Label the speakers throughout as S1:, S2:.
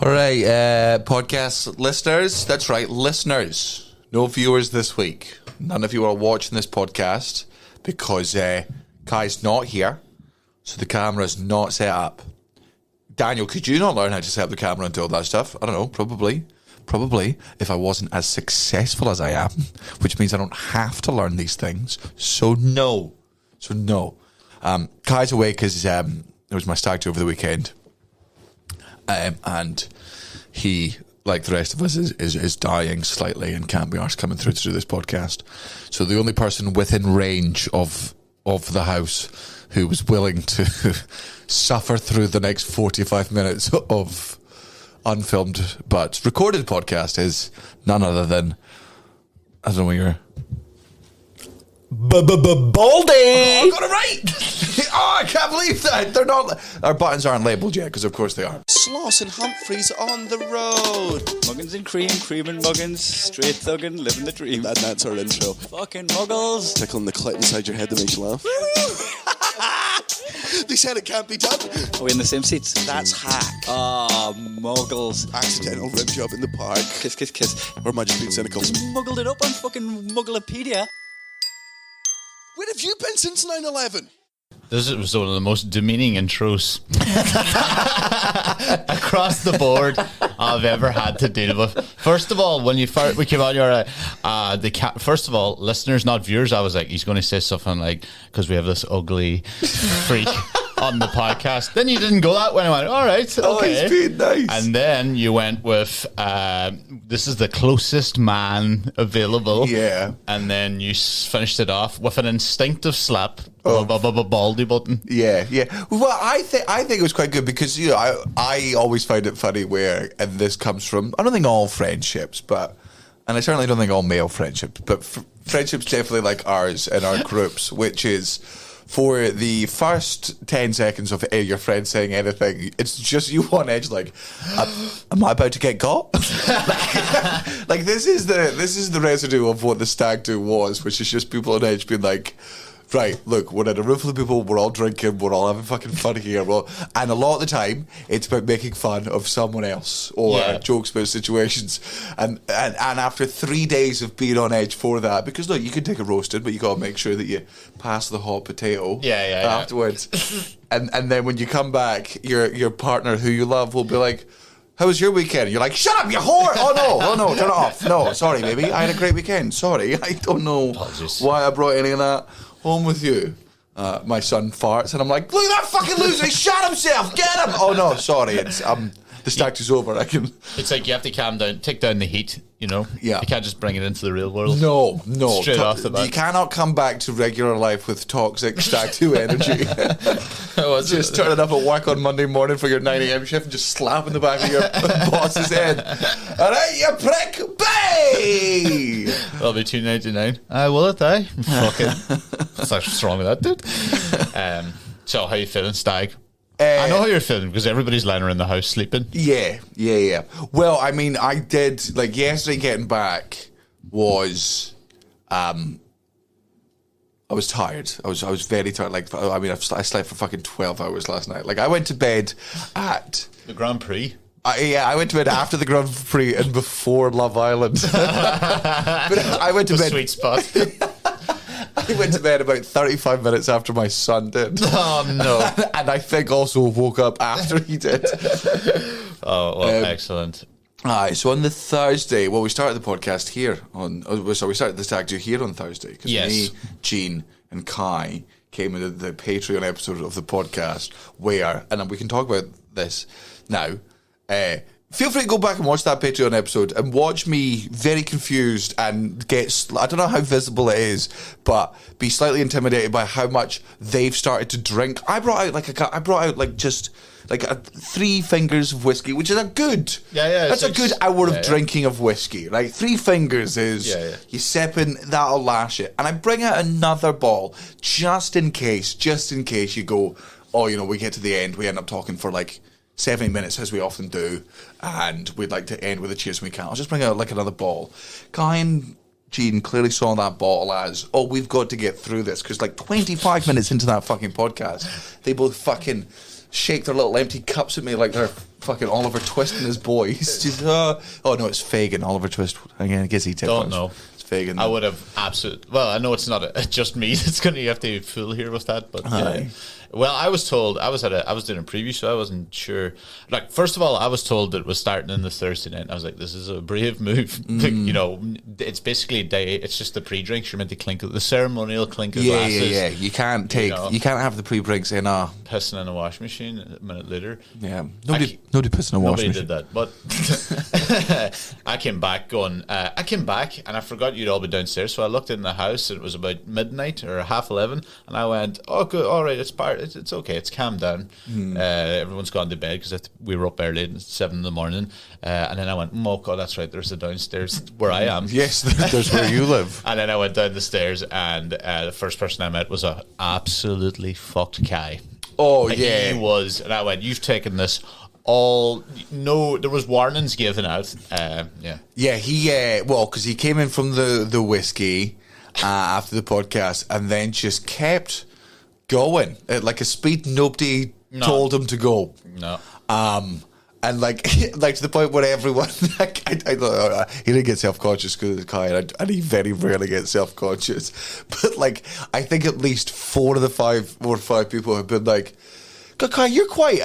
S1: All right, podcast listeners. That's right, listeners. No viewers this week. None of you are watching this podcast because Kai's not here, so the camera's not set up. Daniel, could you not learn how to set up the camera and do all that stuff? I don't know, probably if I wasn't as successful as I am, which means I don't have to learn these things. So no. Kai's away because it was my stag do over the weekend. And he, like the rest of us, is dying slightly and can't be arsed coming through to do this podcast. So the only person within range of the house who was willing to suffer through the next 45 minutes of unfilmed but recorded podcast is none other than, I don't know what you're...
S2: Baldy!
S1: I got it right! Oh, I can't believe that! They're not... Our buttons aren't labelled yet, because of course they aren't.
S2: Sloss and Humphreys on the road.
S3: Muggins and cream and muggins, straight thuggin', living the dream.
S2: That's our intro.
S3: Fucking muggles.
S2: Tickling the clit inside your head that makes you laugh. They said it can't be done.
S3: Are we in the same seats?
S2: That's hack.
S3: Ah, muggles.
S2: Accidental rim job in the park.
S3: Kiss, kiss, kiss.
S2: Or am I just being cynical?
S3: Muggled it up on fucking Mugglepedia.
S2: Where have you been since 9/11?
S4: This was one of the most demeaning intros across the board I've ever had to deal with. First of all, when we came on, you're first of all, listeners, not viewers, I was like, he's going to say something like, because we have this ugly freak on the podcast. Then you didn't go that way. I went, all right, okay.
S1: Oh, he's being nice.
S4: And then you went with, this is the closest man available.
S1: Yeah.
S4: And then you finished it off with an instinctive slap. Baldy button.
S1: Yeah. Well, I think it was quite good because I always find it funny where, and this comes from, I don't think all friendships, and I certainly don't think all male friendships, but friendships definitely like ours in our groups, which is for the first 10 seconds of your friend saying anything, it's just you on edge, like, am I about to get got? like this is the residue of what the stag do was, which is just people on edge being like, right, look, we're in a room full of people, we're all drinking, we're all having fucking fun here. And a lot of the time, it's about making fun of someone else or jokes about situations. And after 3 days of being on edge for that, because look, you can take a roasted, but you got to make sure that you pass the hot potato afterwards. And then when you come back, your partner who you love will be like, how was your weekend? And you're like, shut up, you whore! Oh no, turn it off. No, sorry, baby, I had a great weekend. Sorry, I don't know why I brought any of that home with you. My son farts, and I'm like, look at that fucking loser, he shot himself, get him! Oh no, sorry, it's the stack is over.
S4: It's like you have to calm down, take down the heat, you know?
S1: Yeah.
S4: You can't just bring it into the real world.
S1: No.
S4: Straight off the bat.
S1: You cannot come back to regular life with toxic stag 2 energy. Just turning up at work on Monday morning for your 9 a.m. shift and just slapping the back of your boss's head. All right, you prick, bay!
S4: That'll be $2.99. Will it, Fucking. What's wrong with that, dude? So, how you feeling, stag? I know how you're feeling because everybody's lying around the house sleeping.
S1: Yeah. Well, I mean, I did, like, yesterday getting back was, I was tired. I was very tired. Like, I mean, I slept for fucking 12 hours last night. Like, I went to bed at...
S4: The Grand Prix?
S1: I went to bed after the Grand Prix and before Love Island. But I went to bed...
S4: Sweet spot.
S1: I went to bed about 35 minutes after my son did.
S4: Oh, no.
S1: And I think also woke up after he did.
S4: Oh, well, excellent.
S1: So on the Thursday, we started the podcast here we started the Stag Do here on Thursday. Because me, Gene, and Kai came into the Patreon episode of the podcast where, and we can talk about this now, feel free to go back and watch that Patreon episode and watch me very confused and I don't know how visible it is, but be slightly intimidated by how much they've started to drink. I brought out just 3 fingers of whiskey, which is a good, that's a good hour of drinking of whiskey. Like 3 fingers is, you sipping, that'll lash it. And I bring out another bottle just in case you go, oh, we get to the end, we end up talking for like 70 minutes as we often do, and we'd like to end with a cheers when we can. I'll just bring out like another bottle. Guy and Gene clearly saw that bottle as, we've got to get through this, because like 25 minutes into that fucking podcast, they both fucking shake their little empty cups at me like they're fucking Oliver Twist and his boys. Just, oh no, it's Fagin. Oliver Twist. Again, I guess he did.
S4: Don't know.
S1: It's Fagin.
S4: I would have absolutely. Well, I know it's not just me that's going to have to fool here with that, but well, I was told I was doing a preview, so I wasn't sure. Like, first of all, I was told that it was starting on the Thursday night. And I was like, this is a brave move. You know, it's basically a day. It's just the pre-drinks. You're meant to clink the ceremonial clink of glasses.
S1: Yeah. You can't have the pre-drinks in a
S4: pissing in a wash machine a minute later.
S1: Yeah, nobody pissing in a wash machine.
S4: Nobody did that, but I came back and I forgot you'd all be downstairs, so I looked in the house and it was about midnight or 11:30, and I went, oh good, all right, it's okay, it's calmed down. Everyone's gone to bed because we were up early at 7 a.m, and then I went, oh god, that's right, there's the downstairs where I am.
S1: Yes, there's where you live.
S4: And then I went down the stairs, and the first person I met was a absolutely fucked Kai.
S1: Oh yeah,
S4: he was, and I went, you've taken this all. No, there was warnings given out.
S1: Because he came in from the whiskey after the podcast, and then just kept going at like a speed nobody told him to go.
S4: No.
S1: And like to the point where everyone, he didn't get self-conscious because of the Kai, and he very rarely gets self-conscious. But like, I think at least 4 of the 5 people have been like, Kai, you're quite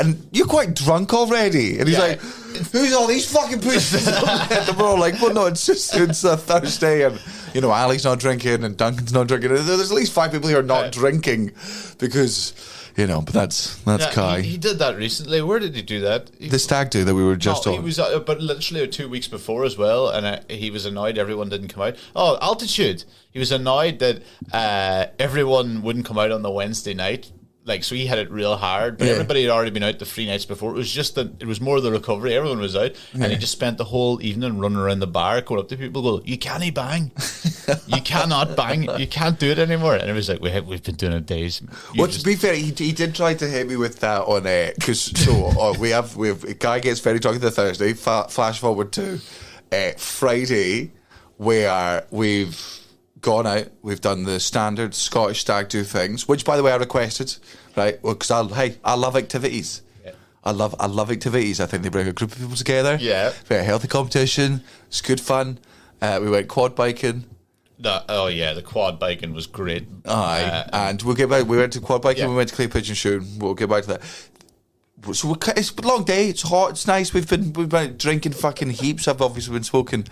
S1: drunk already. And he's like, who's all these fucking pussies? And we're all like, well, no, it's a Thursday, and you know, Ali's not drinking and Duncan's not drinking. There's at least 5 people who are not drinking because, you know, but that's Kai.
S4: He did that recently. Where did he do that?
S1: The Stag Do that we were just on.
S4: He was, but literally 2 weeks before as well, and he was annoyed everyone didn't come out. Oh, Altitude. He was annoyed that everyone wouldn't come out on the Wednesday night. Like, so he had it real hard, but everybody had already been out the 3 nights before. It was just that it was more the recovery. Everyone was out, and he just spent the whole evening running around the bar, going up to people, go, "You can't bang, you cannot bang, you can't do it anymore." And it was like, we've been doing it days.
S1: To be fair, he did try to hit me with that on because we have Guy gets very drunk the Thursday. Flash forward to Friday, where we've gone out, we've done the standard Scottish Stag Do things, which by the way I requested, right? Well, because I love activities. Yeah. I love activities. I think they bring a group of people together. Yeah, very healthy competition. It's good fun. We went quad biking.
S4: The quad biking was great.
S1: And we'll get back. We went to quad biking. We went to clay pigeon shooting. We'll get back to that. So it's a long day. It's hot. It's nice. We've been drinking fucking heaps. I've obviously been smoking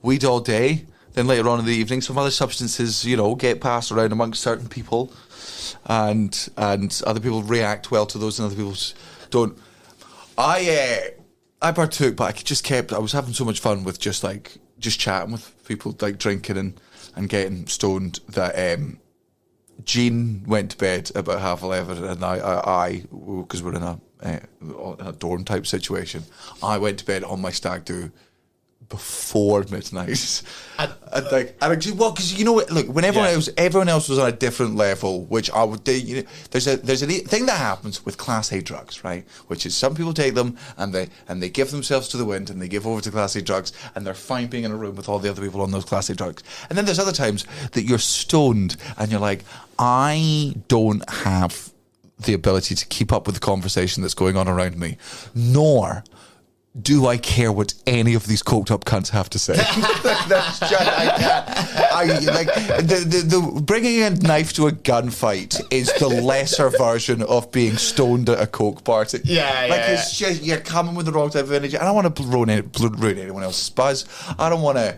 S1: weed all day. Then later on in the evening, some other substances, you know, get passed around amongst certain people, and other people react well to those, and other people don't. I partook, but I was having so much fun with just chatting with people, like drinking and getting stoned, that Jean went to bed about 11:30, and I because we're in a dorm type situation, I went to bed on my Stag Do before midnight. Because you know what, look, when everyone else was on a different level, which I would do, you know, there's a thing that happens with Class A drugs, right? Which is some people take them and they give themselves to the wind and they give over to Class A drugs, and they're fine being in a room with all the other people on those Class A drugs. And then there's other times that you're stoned and you're like, I don't have the ability to keep up with the conversation that's going on around me, nor do I care what any of these coked up cunts have to say? That's just, the bringing a knife to a gunfight is the lesser version of being stoned at a coke party. It's just, you're coming with the wrong type of energy. I don't want to ruin anyone else's buzz. I don't want to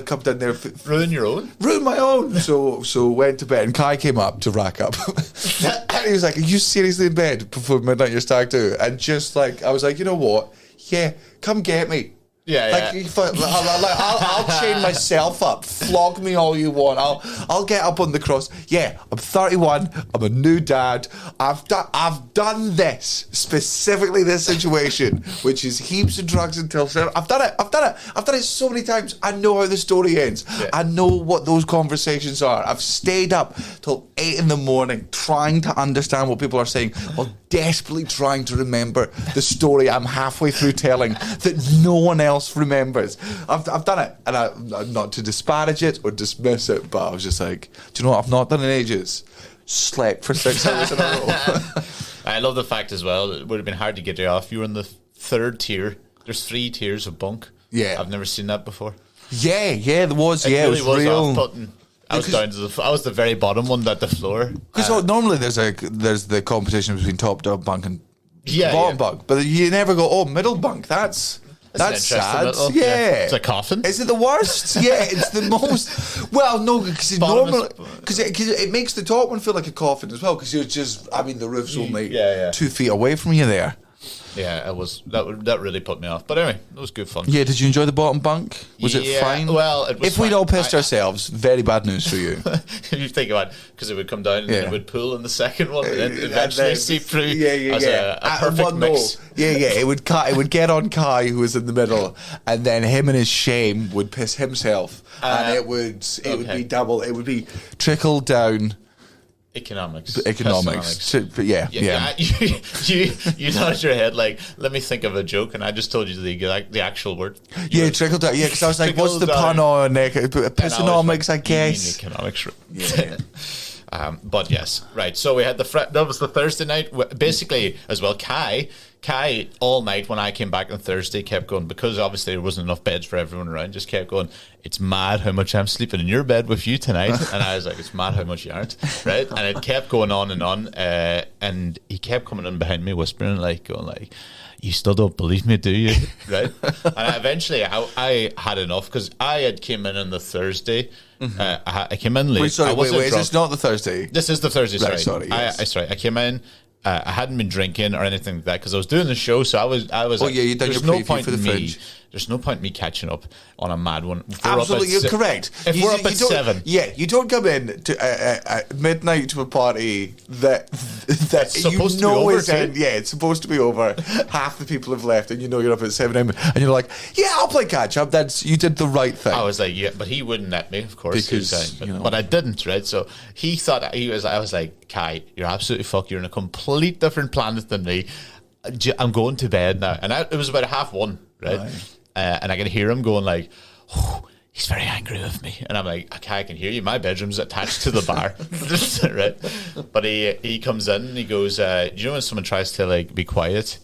S1: come down there. Ruin my own. So went to bed, and Kai came up to rack up. And he was like, "Are you seriously in bed before midnight your Stag Do?" And just like, I was like, you know what? Yeah, come get me. I'll chain myself up. Flog me all you want. I'll get up on the cross. Yeah, I'm 31. I'm a new dad. I've done this, specifically this situation, which is heaps of drugs until 7. I've done it so many times. I know how the story ends. Yeah. I know what those conversations are. I've stayed up till 8 a.m. trying to understand what people are saying, while desperately trying to remember the story I'm halfway through telling that no one else remembers. I've done it, and I'm not to disparage it or dismiss it, but I was just like, do you know what I've not done in ages? Slept for 6 hours in a row.
S4: I love the fact as well, it would have been hard to get you off. You were in the third tier. There's 3 tiers of bunk.
S1: Yeah.
S4: I've never seen that before.
S1: Yeah, there was.
S4: It
S1: Yeah,
S4: really
S1: it was real.
S4: off-putting. I was down to I was the very bottom one at the floor.
S1: Because normally there's the competition between top bunk and bottom bunk, but you never go, middle bunk. That's sad. Yeah.
S4: It's a coffin.
S1: Is it the worst? Yeah, it's the most. Well, no, because it makes the top one feel like a coffin as well. Because you're just, the roof's only 2 feet away from you there.
S4: Yeah, it was that really put me off. But anyway, it was good fun.
S1: Yeah, did you enjoy the bottom bunk? Was it fine?
S4: Well, it was
S1: if we'd all pissed ourselves, very bad news for you.
S4: If you think about it, because it would come down and then it would pull in the second one and then eventually seep through as a perfect mix.
S1: It would get on Kai, who was in the middle, and then him and his shame would piss himself, and it would be double. It would be trickle down.
S4: Economics.
S1: But yeah.
S4: You nodded your head like, let me think of a joke, and I just told you the actual word.
S1: Trickle down. Yeah, because I was like, what's the pun on economics? I guess.
S4: Economics. Yeah. But yes, right. So we had that was the Thursday night. Basically, as well, Kai all night when I came back on Thursday kept going, because obviously there wasn't enough beds for everyone around, just kept going, it's mad how much I'm sleeping in your bed with you tonight. And I was like, it's mad how much you aren't, right? And it kept going on, and he kept coming in behind me whispering, going you still don't believe me, do you? Right? And eventually I had enough, because I had came in on the Thursday. I came in late.
S1: Wait, is this not the Thursday?
S4: This is the Thursday, sorry.
S1: Right, sorry, yes.
S4: I came in. I hadn't been drinking or anything like that, because I was doing the show, so I was.
S1: You've done your preview for the fringe.
S4: There's no point in me catching up on a mad one.
S1: Absolutely, you're correct.
S4: If we're up at 7,
S1: you don't come in to midnight to a party that
S4: it's supposed to be over.
S1: It's supposed to be over. Half the people have left, and you're up at 7 a.m. and you're like, I'll play catch up. You did the right thing.
S4: I was like, but he wouldn't let me, of course,
S1: because
S4: but I didn't, right? So he thought I was like, Kai, you're absolutely fucked. You're in a complete different planet than me. I'm going to bed now, and it was about 1:30, right? And I can hear him going like, he's very angry with me, and I'm like, okay, I can hear you. My bedroom's attached to the bar, right? But he comes in and he goes, do you know when someone tries to be quiet,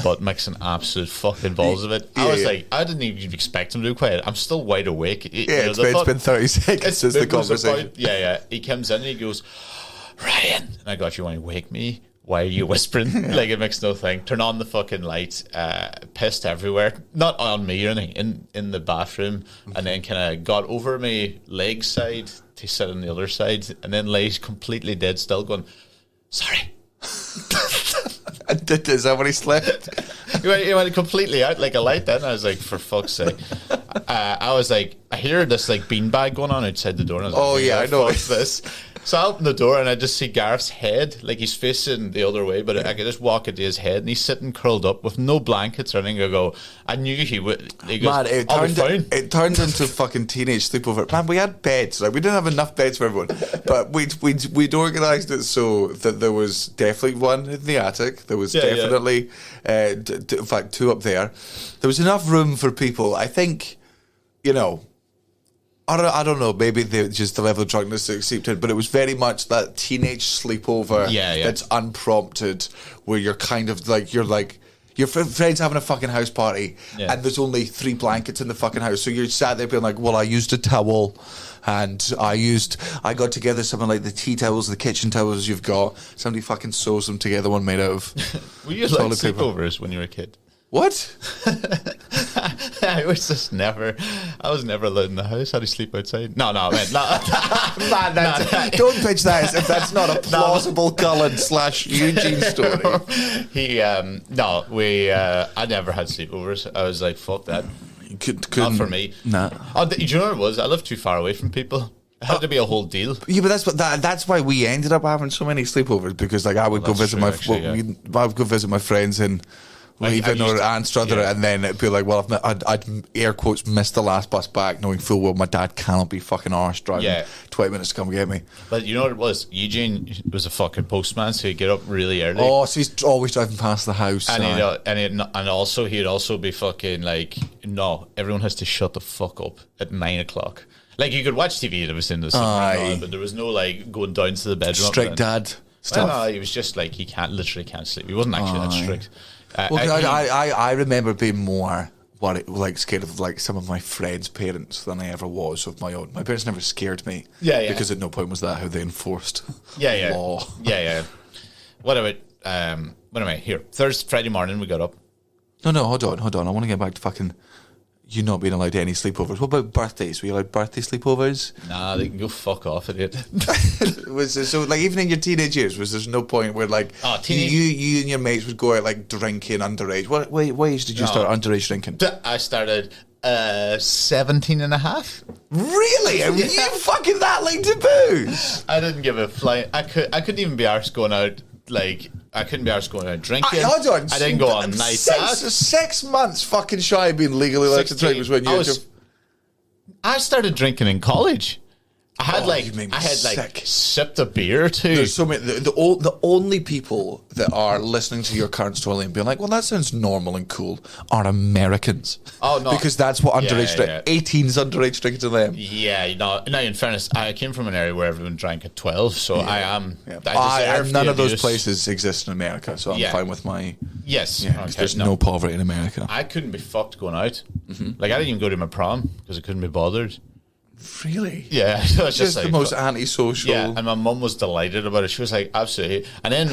S4: but makes an absolute fucking balls of it? I was like, I didn't even expect him to be quiet. I'm still wide awake.
S1: It's been 30 seconds since the conversation.
S4: He comes in and he goes, Ryan, and I go, if you want to wake me, why are you whispering? It makes no thing. Turn on the fucking lights. Pissed everywhere. Not on me or anything. In the bathroom. And then kind of got over my leg side to sit on the other side. And then lays completely dead still going, sorry.
S1: Is that when he slept?
S4: He went completely out like a light then. I was like, for fuck's sake. I was like, I hear this beanbag going on outside the door. And I was like,
S1: I know.
S4: What's this? So I open the door and I just see Gareth's head, he's facing the other way, but I could just walk into his head, and he's sitting curled up with no blankets or anything. I knew he would. He goes,
S1: man, it turned into fucking teenage sleepover. Man, we had beds. We didn't have enough beds for everyone, but we'd organised it so that there was definitely one in the attic. There was definitely, in fact, 2 up there. There was enough room for people. I think, I don't know, maybe just the level of drunkenness that seeped in, but it was very much that teenage sleepover that's unprompted, where you're kind of your friend's having a fucking house party and there's only 3 blankets in the fucking house, so you're sat there being like, well, I used a towel, and I got together something like the tea towels, the kitchen towels you've got, somebody fucking sews them together, one made out of
S4: were you like sleepovers when you were a kid?
S1: What?
S4: I was never allowed in the house. Had to sleep outside. No, man.
S1: Man, don't pitch that as if that's not a plausible Cullen / Eugene story.
S4: I never had sleepovers. I was like, fuck that. Not for me.
S1: Nah.
S4: Do you know what it was? I lived too far away from people. It had to be a whole deal.
S1: Yeah, but that's why we ended up having so many sleepovers, because I would go visit I would go visit my friends in Leaving or Anstruther, and then it'd be like, well, I'd air quotes missed the last bus back, knowing full well my dad cannot be fucking arse driving 20 minutes to come get me.
S4: But you know what it was? Eugene was a fucking postman, so he'd get up really early.
S1: Oh, so he's always driving past the house.
S4: And also he'd also be fucking like, no, everyone has to shut the fuck up at 9 o'clock. You could watch TV and it was in the sun, but there was no going down to the bedroom.
S1: Strict dad. stuff.
S4: Well, no, he was just like he literally can't sleep. He wasn't actually that strict.
S1: I remember being more scared of like some of my friends' parents than I ever was of my own. My parents never scared me.
S4: Yeah.
S1: Because at no point was that how they enforced
S4: Yeah.
S1: law.
S4: Yeah. What about here? Friday morning we got up.
S1: No, hold on. I want to get back to fucking you not being allowed any sleepovers. What about birthdays? Were you allowed birthday sleepovers?
S4: Nah, they can go fuck off at it.
S1: Even in your teenage years, was there no point where you and your mates would go out like drinking underage? What age did you start underage drinking?
S4: I started 17 and a half.
S1: Really? Are you fucking that late to booze?
S4: I didn't give a flying. I couldn't even be arsed going out. I couldn't be arsed going out drinking.
S1: Hold on.
S4: I didn't go on nights out.
S1: 6 months fucking shy of being legally allowed to drink was when you.
S4: I started drinking in college. I had sipped a beer or two.
S1: There's so many. The only people that are listening to your current story and being like, "Well, that sounds normal and cool," are Americans.
S4: Oh no,
S1: because that's what underage drink. 18's underage drinking to them.
S4: Yeah, no. In fairness, I came from an area where everyone drank at 12, so I am.
S1: Yeah. None of those places exist in America, so I'm fine with my.
S4: Yes,
S1: yeah, there's no poverty in America.
S4: I couldn't be fucked going out. Like I didn't even go to my prom because I couldn't be bothered.
S1: Really?
S4: Yeah, so it's
S1: just the most antisocial.
S4: Yeah, and my mum was delighted about it. She was like, absolutely. And then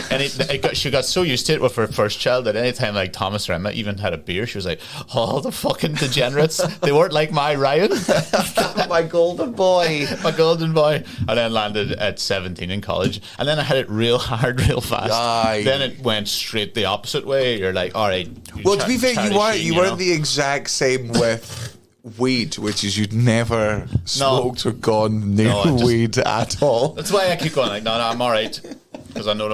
S4: she got so used to it with her first child that anytime like Thomas or Emma even had a beer, she was like, "Oh, the fucking degenerates! They weren't like my Ryan,
S1: my golden boy,
S4: my golden boy." And then landed at 17 in college, and then I had it real hard, real fast.
S1: Aye.
S4: Then it went straight the opposite way. You're like, all right.
S1: Well, to be fair, you weren't the exact same with weed, which is you'd never smoked or gone near weed at all.
S4: That's why I keep going like, no, I'm all right. Because I know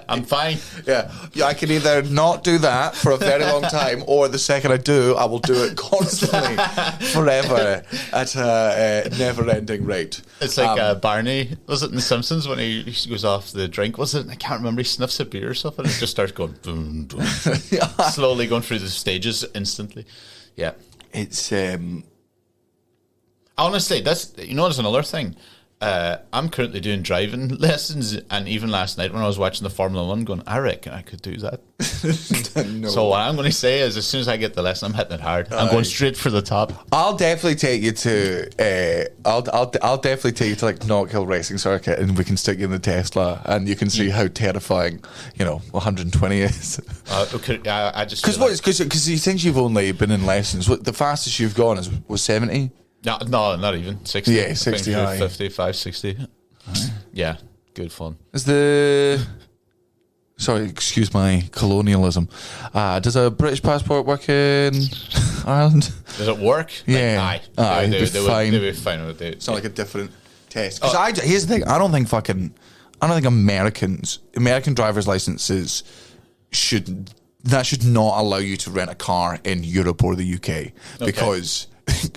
S4: I'm fine.
S1: Yeah, I can either not do that for a very long time, or the second I do, I will do it constantly, forever, at a never-ending rate.
S4: It's like Barney, was it in The Simpsons when he goes off the drink? Was it? I can't remember. He sniffs a beer or something, and it just starts going boom, boom, slowly going through the stages instantly. Yeah.
S1: It's
S4: honestly, there's another thing. I'm currently doing driving lessons, and even last night when I was watching the Formula 1 going, I reckon I could do that.
S1: No.
S4: So what I'm going to say is, as soon as I get the lesson, I'm hitting it hard. I'm going straight for the top.
S1: I'll definitely take you to I'll definitely take you to like Knock Hill Racing Circuit, and we can stick you in the Tesla, and you can see how terrifying 120 is.
S4: I just
S1: because you think you've only been in lessons. What the fastest you've gone was 70.
S4: No, not even 60.
S1: Yeah, 60 high.
S4: 55, 60. Yeah, good fun.
S1: Sorry, excuse my colonialism. Does a British passport work in Ireland?
S4: Does it work?
S1: Yeah.
S4: They
S1: be fine.
S4: They would be fine with it.
S1: It's not like a different test. Because here's the thing. I don't think American driver's licenses should not allow you to rent a car in Europe or the UK because.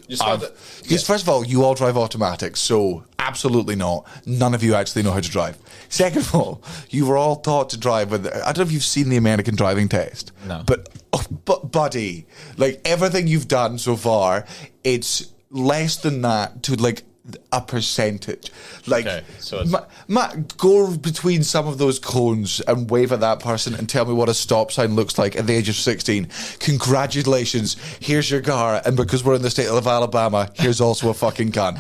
S1: Because first of all, you all drive automatics, so absolutely not. None of you actually know how to drive. Second of all, you were all taught to drive with. I don't know if you've seen the American driving test.
S4: No.
S1: But buddy, like everything you've done so far, it's less than that to like a percentage. Like,
S4: okay, so
S1: Matt, go between some of those cones and wave at that person and tell me what a stop sign looks like at the age of 16. Congratulations, here's your car, and because we're in the state of Alabama, here's also a fucking gun.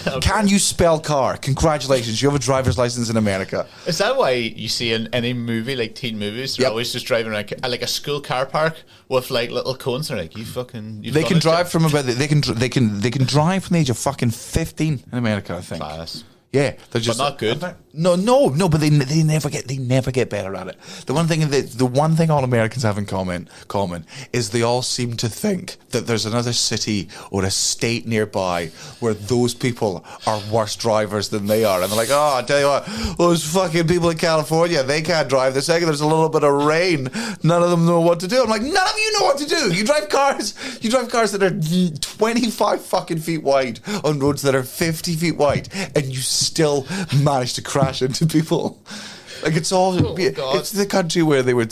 S1: Okay. Can you spell car? Congratulations, you have a driver's license in America.
S4: Is that why you see in any movie, like teen movies, they're always just driving around like a school car park with like little cones? They're like, they can drive from about they can drive from the age of fucking 15 in America, I think. Class.
S1: Yeah, they're just
S4: but not good.
S1: No, but they never get better at it. The one thing all Americans have in common is they all seem to think that there's another city or a state nearby where those people are worse drivers than they are, and they're like, oh, I tell you what, those fucking people in California, they can't drive. The second there's a little bit of rain, none of them know what to do. I'm like, none of you know what to do. You drive cars that are 25 fucking feet wide on roads that are 50 feet wide, and you still manage to crash into people. Like it's all.
S4: God.
S1: It's the country where they were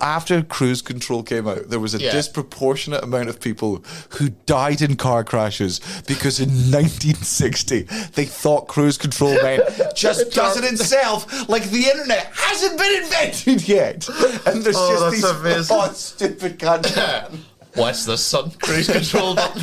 S1: after cruise control came out, there was a disproportionate amount of people who died in car crashes because in 1960 they thought cruise control meant just does it itself, like the internet hasn't been invented yet, and there's just these stupid countries.
S4: What's the sun cruise control button?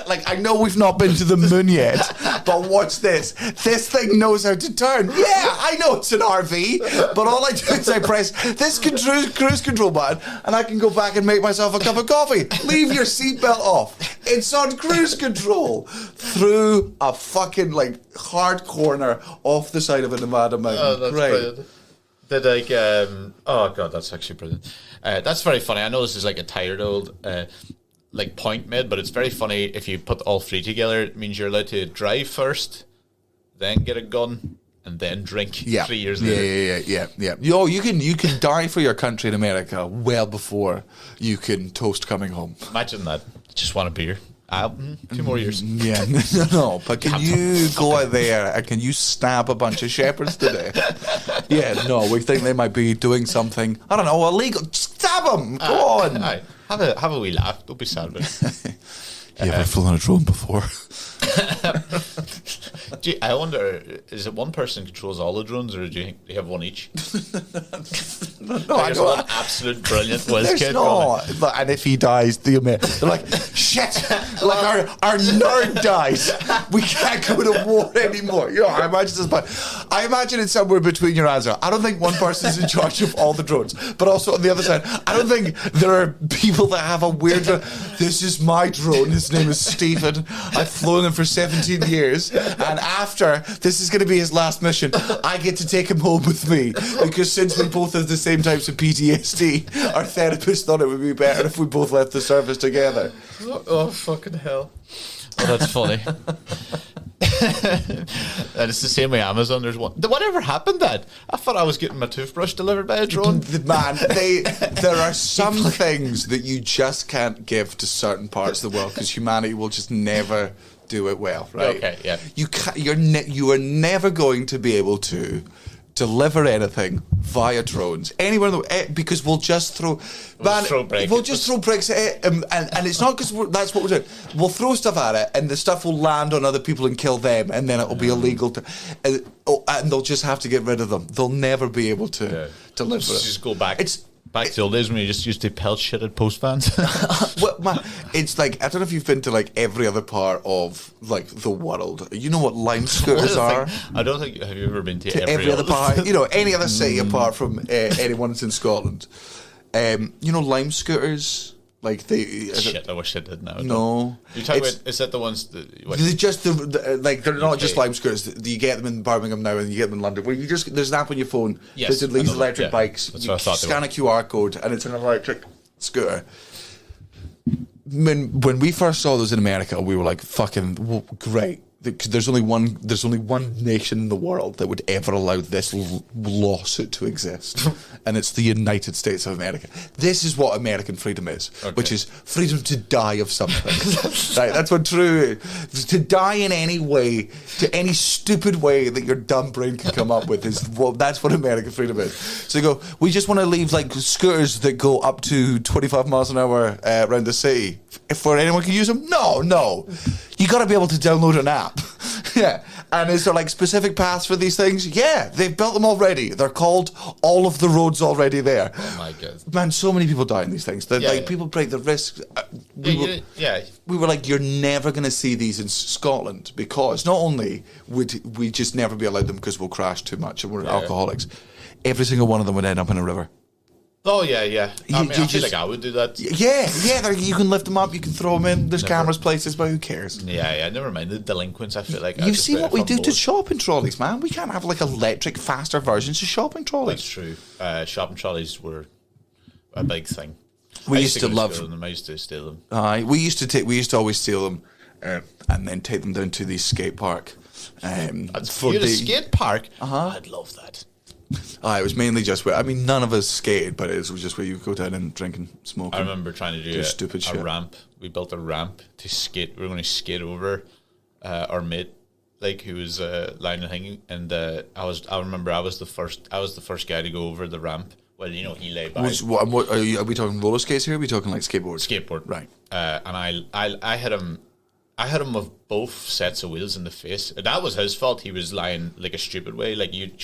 S1: Like, I know we've not been to the moon yet, but watch this. This thing knows how to turn. Yeah, I know it's an RV, but all I do is I press this cruise control button, and I can go back and make myself a cup of coffee. Leave your seatbelt off. It's on cruise control through a fucking, like, hard corner off the side of a Nevada mountain.
S4: Oh, that's brilliant. Oh god, that's actually brilliant. That's very funny. I know this is like a tired old like point made, but it's very funny if you put all three together. It means you're allowed to drive first, then get a gun, and then drink 3 years later.
S1: Yeah. Yo, you can die for your country in America well before you can toast coming home.
S4: Imagine that. Just want a beer. 2 more years.
S1: Yeah, no, but can you go out there and can you stab a bunch of shepherds today? Yeah, no, we think they might be doing something, I don't know, illegal. Stab them, go on.
S4: Have a wee laugh, don't be sad about it.
S1: You ever flown a drone before?
S4: I wonder, is it one person controls all the drones, or do you think they have one each?
S1: No,
S4: There's one absolute brilliant whiz kid.
S1: And if he dies, they're like, shit, like our nerd dies. We can't go to war anymore. You know, I imagine it's somewhere between your answer. I don't think one person's in charge of all the drones, but also on the other side, I don't think there are people that have a weird drone. This is my drone. His name is Stephen. I've flown him for 17 years, and after this is going to be his last mission, I get to take him home with me, because since we both have the same types of PTSD, our therapist thought it would be better if we both left the service together.
S4: Oh fucking hell. Oh, that's funny. And it's the same with Amazon. There's one. Whatever happened to that? I thought I was getting my toothbrush delivered by a drone.
S1: Man, there are some things that you just can't give to certain parts of the world, because humanity will just never do it well, right?
S4: Okay, yeah.
S1: You are never going to be able to deliver anything via drones anywhere in the because we'll just throw bricks at it, and it's not because that's what we're doing. We'll throw stuff at it, and the stuff will land on other people and kill them, and then it'll be illegal to, and they'll just have to get rid of them. They'll never be able to deliver it.
S4: Just go back. Back to the old days when you just used to pelt shit at post vans.
S1: Well, man, it's like, I don't know if you've been to like every other part of like the world. You know what lime scooters are?
S4: I don't think. Have you ever been to
S1: every other part? You know, any other city apart from anyone that's in Scotland. You know, lime scooters. Like
S4: shit, I wish I did now.
S1: No,
S4: you're talking about, is that the ones that
S1: they're just they're not just lime scooters. You get them in Birmingham now, and you get them in London. Where there's an app on your phone.
S4: Yes,
S1: there's these electric bikes.
S4: That's
S1: you
S4: what I thought
S1: scan a QR code, and it's an electric scooter. When we first saw those in America, we were like, "Fucking great!" Because there's only one nation in the world that would ever allow this lawsuit to exist, and it's the United States of America. This is what American freedom is, which is freedom to die of something. Right? That's what true is. To die in any way, to any stupid way that your dumb brain can come up with that's what American freedom is. So you go, we just want to leave like scooters that go up to 25 miles an hour around the city. If anyone can use them, no. You got to be able to download an app. Yeah. And is there like specific paths for these things? Yeah, they've built them already. They're called all of the roads already there.
S4: Oh my God.
S1: Man, so many people die in these things. People break their wrists. We were like, you're never going to see these in Scotland, because not only would we just never be allowed them because we'll crash too much and we're alcoholics, every single one of them would end up in a river.
S4: Oh, yeah. I feel like I would do that.
S1: Yeah, you can lift them up, you can throw them in, there's cameras places, but who cares?
S4: Yeah, never mind the delinquents. I feel like
S1: you've seen what we do to shopping trolleys, man. We can't have like electric, faster versions of shopping trolleys.
S4: That's true. Shopping trolleys were a big thing.
S1: We used to love
S4: them. I used to steal them.
S1: We used to always steal them and then take them down to the skate park.
S4: For the skate park? I'd love that.
S1: It was mainly just where, none of us skated, but it was just where you go down and drink and smoke.
S4: I remember trying to do
S1: stupid shit.
S4: Ramp. We built a ramp to skate. We were going to skate over our mate like who was lying and hanging, and I remember I was the first guy to go over the ramp. Well, you know, he lay by.
S1: What are we talking roller skates here? Or are we talking like skateboard?
S4: Skateboard,
S1: right?
S4: And I hit him. I hit him with both sets of wheels in the face. That was his fault. He was lying like a stupid way. Like you'd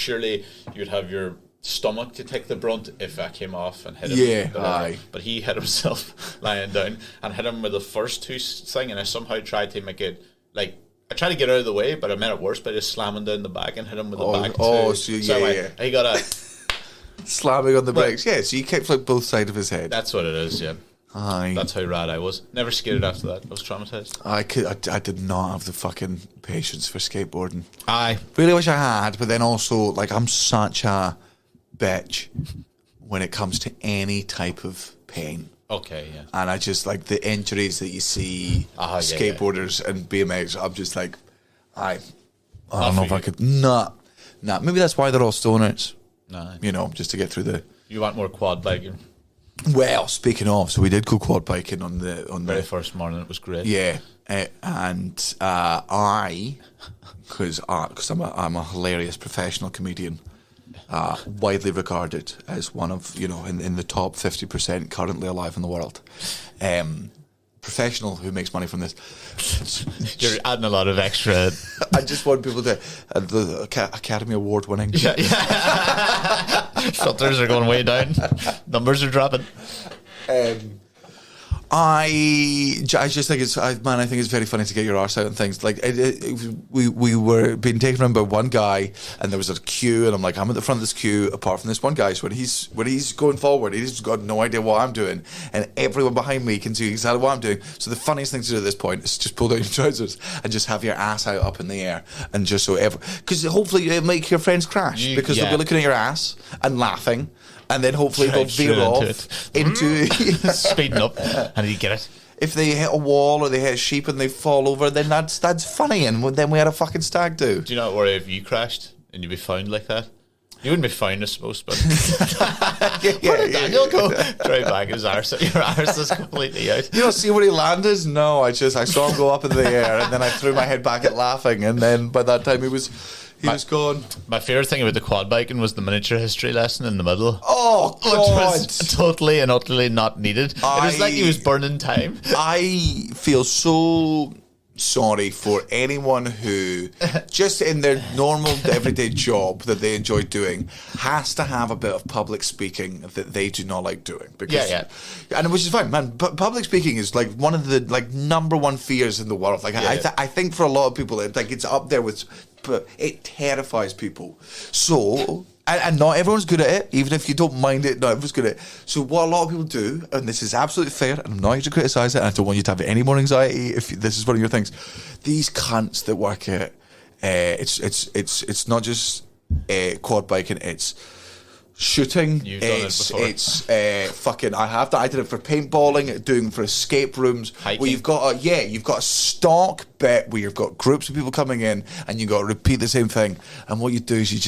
S4: have your stomach to take the brunt if I came off and hit him.
S1: Yeah, aye.
S4: But he hit himself lying down and hit him with the first two thing, and I somehow tried to make it like. I tried to get out of the way, but I made it worse by just slamming down the back and hit him with the back. He got a
S1: slamming on the brakes. Yeah, so you kicked like both sides of his head.
S4: That's what it is. Yeah.
S1: Aye.
S4: That's how rad I was. Never skated after that. I was traumatized.
S1: I did not have the fucking patience for skateboarding.
S4: Aye.
S1: Really wish I had, but then also like I'm such a bitch when it comes to any type of pain.
S4: Okay, yeah.
S1: And I just like the injuries that you see skateboarders and BMX. I'm just like, I don't know if I could. Nah. Maybe that's why they're all stoners.
S4: Nah.
S1: You know, just to get through the.
S4: You want more quad biking?
S1: Well, speaking of, so we did go quad biking on the
S4: very first morning. It was great.
S1: Yeah, and because I'm a hilarious professional comedian, widely regarded as one of in the top 50% currently alive in the world. Professional who makes money from this.
S4: You're adding a lot of extra.
S1: I just want people to the Academy Award winning.
S4: Yeah. Filters are going way down. Numbers are dropping.
S1: I just think I think it's very funny to get your arse out and things like we were being taken around by one guy and there was a queue and I'm like I'm at the front of this queue apart from this one guy, so when he's going forward he's got no idea what I'm doing and everyone behind me can see exactly what I'm doing. So the funniest thing to do at this point is just pull down your trousers and just have your ass out up in the air and just because hopefully it'll make your friends crash because they'll be looking at your ass and laughing. And then hopefully they'll veer off into
S4: speeding up. And you get it.
S1: If they hit a wall or they hit a sheep and they fall over, then that's funny. And then we had a fucking stag do.
S4: Do you not worry if you crashed and you'd be found like that? You wouldn't be found, I suppose, but where did Daniel go? Drive back his arse. Your arse is completely out.
S1: You don't see where he landed? No, I saw him go up in the air and then I threw my head back at laughing and then by that time he was gone.
S4: My favourite thing about the quad biking was the miniature history lesson in the middle.
S1: Oh, God.
S4: Which was totally and utterly not needed. It was like he was burning time.
S1: I feel so sorry for anyone who, just in their normal everyday job that they enjoy doing, has to have a bit of public speaking that they do not like doing. Because, and which is fine, man. Public speaking is like one of the number one fears in the world. Like I think for a lot of people, it's up there with. But it terrifies people. So, and not everyone's good at it. Even if you don't mind it, not everyone's good at it. So what a lot of people do, and this is absolutely fair, and I'm not here to criticise it, and I don't want you to have any more anxiety if this is one of your things. These cunts that work at it's not just quad biking, it's shooting.
S4: You've done
S1: it's fucking. I did it for paintballing, doing for escape rooms.
S4: Hiking.
S1: Where you've got a stock bet where you've got groups of people coming in and you got to repeat the same thing. And what you do is you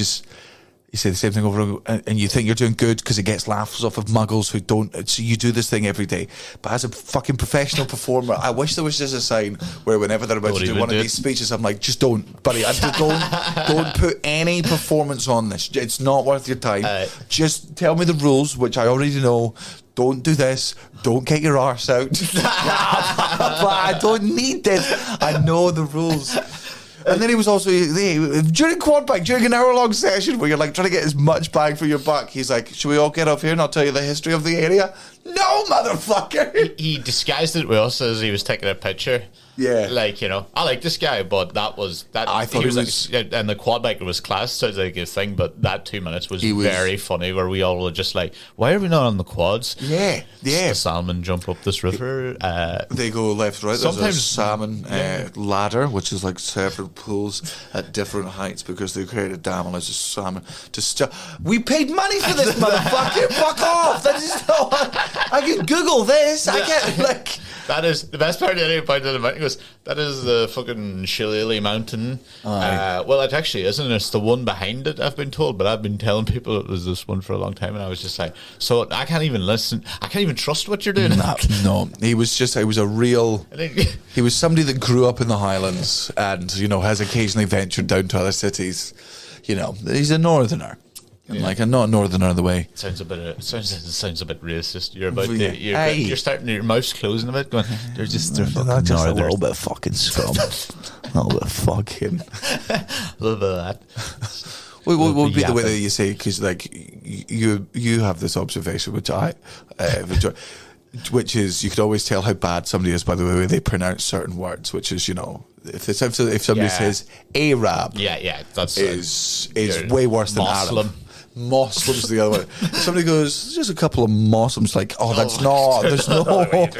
S1: say the same thing over and you think you're doing good because it gets laughs off of muggles who don't. So you do this thing every day. But as a fucking professional performer, I wish there was just a sign where whenever they're about to do one of these speeches, I'm like, just don't, buddy. Don't put any performance on this. It's not worth your time. Just tell me the rules, which I already know. Don't do this. Don't get your arse out. But I don't need this. I know the rules. And then he was also during quad bike, during an hour-long session where you're like trying to get as much bang for your buck. He's like, "Should we all get up here and I'll tell you the history of the area?" No, motherfucker.
S4: He disguised it with us as he was taking a picture.
S1: Yeah,
S4: like I like this guy, but that was that.
S1: I thought
S4: he was like, and the quad biker was class, sounds like a thing. But that 2 minutes was very funny, where we all were just like, "Why are we not on the quads?"
S1: Yeah.
S4: The salmon jump up this river.
S1: They go left, right.
S4: Sometimes
S1: there's a salmon ladder, which is like several pools at different heights because they created a dam and there's a salmon to we paid money for this, motherfucker. Fuck off. That is not. I can Google this. I can't like.
S4: That is the best part of any point of the meeting goes, that is the fucking Shillelagh Mountain. Well, it actually isn't. It's the one behind it, I've been told, but I've been telling people it was this one for a long time, and I was just like, so I can't even listen. I can't even trust what you're doing.
S1: No, he was somebody that grew up in the Highlands and, has occasionally ventured down to other cities. He's a northerner. And like, I'm not a northerner the way.
S4: Sounds a bit racist. You're about you're starting your mouth's closing a bit, going, they're fucking
S1: just
S4: northern.
S1: a little bit of fucking scum. A little bit of fucking.
S4: A little bit of that.
S1: What would be the way that you say, because like you have this observation which I enjoy, which is you could always tell how bad somebody is by the way they pronounce certain words, which is, if somebody says Arab,
S4: that's
S1: is way worse than
S4: Muslim.
S1: Arab. Muslim's the other one. If somebody goes, there's just a couple of Muslims, like, that's not. There's no like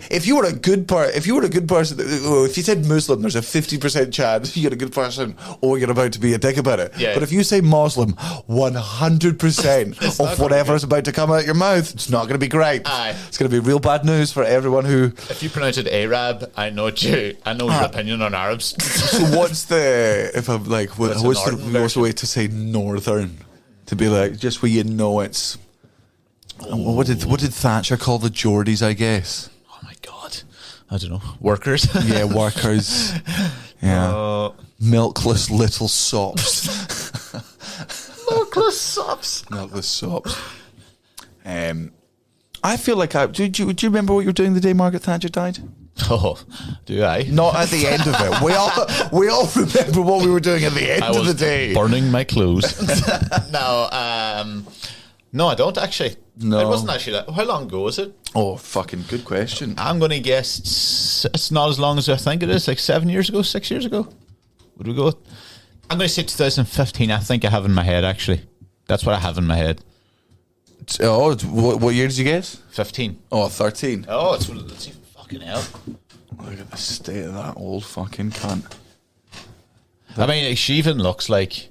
S1: if you were a good person, if you said Muslim, there's a 50% chance you're a good person, or you're about to be a dick about it.
S4: Yeah.
S1: But if you say Muslim, 100% of whatever is about to come out your mouth, it's not going to be great.
S4: Aye.
S1: It's going to be real bad news for everyone who.
S4: If you pronounce it Arab, I know your opinion on Arabs.
S1: So what's the what's the way to say northern? To be like, just where it's. What did Thatcher call the Geordies, I guess?
S4: Oh my God. I don't know. Workers?
S1: Yeah, workers. Yeah. Milkless little sops.
S4: Milkless sops.
S1: Milkless sops. I feel like do you remember what you were doing the day Margaret Thatcher died?
S4: Oh, do I?
S1: Not at the end of it. We all remember what we were doing at the end of the day.
S4: Burning my clothes. No, I don't actually.
S1: No.
S4: It wasn't actually that. How long ago was it?
S1: Oh, fucking good question.
S4: I'm going to guess it's not as long as I think it is. Like 7 years ago, 6 years ago. Would we go? I'm going to say 2015. I think I have in my head, actually. That's what I have in my head.
S1: Oh, what year did you guess?
S4: 15.
S1: Oh, 13.
S4: Oh, it's even fucking hell.
S1: Look at the state of that old fucking cunt.
S4: I mean, she even looks like.